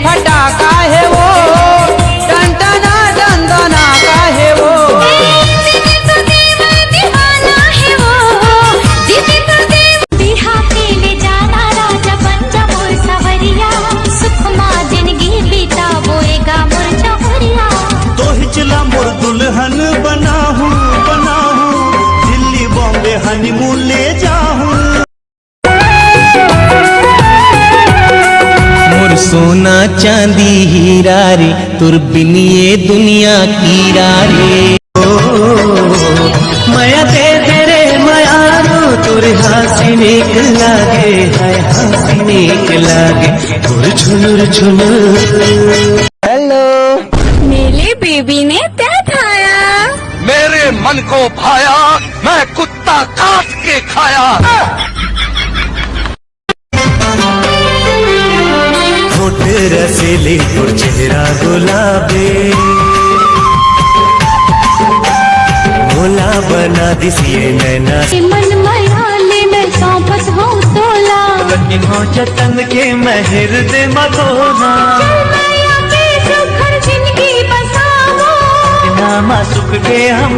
फटाका है वो, टनटना दंदना का है वो। मोर दुल्हन बनाहूं दिल्ली बॉम्बे हनीमून ले जाऊं। मोर सोना चांदी हीरा रे, तुर बिन ये दुनिया कीरा रे। माया दे दे रे मायारो, तुर हंसी नेक लागे, हाय हंसी नेक लागे, तुर झुनुर झुनुर। हेलो, मेरे बेबी ने क्या खाया? मेरे मन को भाया, मैं कुत्ता काट के खाया। होठ रसीली और चेहरा गुलाबी, भोला बना दिसिए नैना। मन मयाले में सौंपत हो तोला, हो जतन के महर दे मगोना। मासुक के हम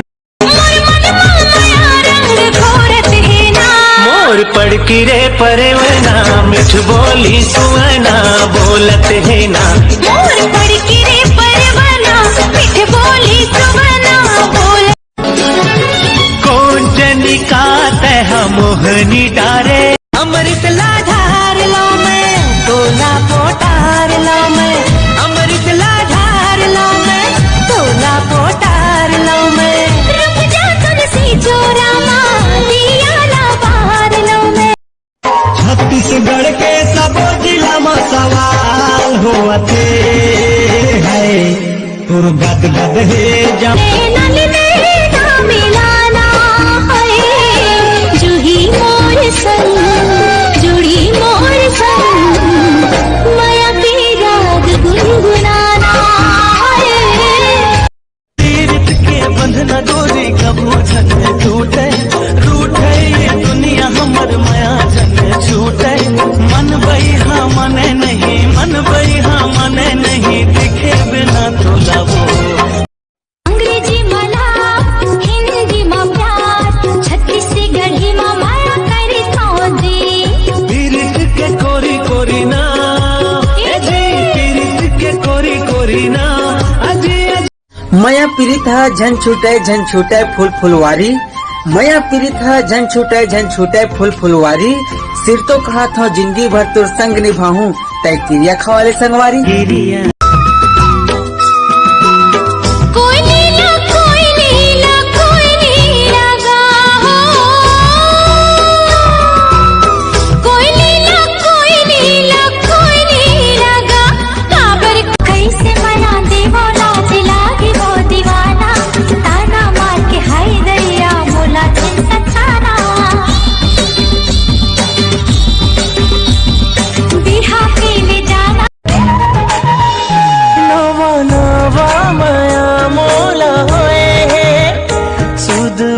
मोर पड़ की रे परवना, मिठ बोली सुवना बोलत है ना। मोर पड़ की रे परवना, मिठ बोली सुवना बोल। कौन जनी का तह मोहनी डारे, अमृत लाधार लो मैं, तोला पोटार लो मैं, अमृत लाधार लो मैं, तोला पोटार लो मैं। रुक जा तुलसी चोरा मां, दिया ना बाहर लो मैं। छत्तीसगढ़ के सबो जिला में सवाल होते है, तुर गद गद है जब मिलाना है, जुही मोर संग, जुड़ी मोर संग, माया की राग गुनगुनाना है। तीर्थ के बंधना डोरी कबू जन टूटे, रूठे ये दुनिया हमर माया जन छूटे। मन बहिहा मने नहीं, मन बहिहा मने नहीं, दिखे बिना तोला वो। अंग्रेजी मला, हिंदी में प्यार, छत्तीसगढ़ी में माया करे खोजी। तीर्थ के कोरी कोरी ना, तीर्थ के कोरी कोरी ना। मया पीड़ित है झन छूटे फूल फुलवारी, मया पीड़ित है झन छूटे फूल फुलवारी। सिर तो कहा था जिंदगी भर तुर संग निभाऊं, तय क्रिया खवाले संगवारी।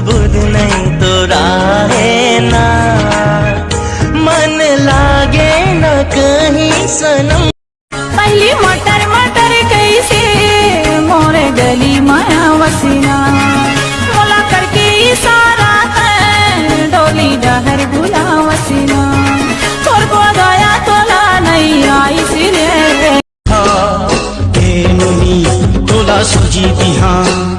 बुध नहीं तो राहे ना, मन लागे न कहीं सनम। पहली मटर मटर कैसे मोरे गली माया वसीना, मोला करके इशारा है, डोली डहर बुला वसीना। तोर को गया तोला नहीं आई सिरे, तोला सूजी बिहान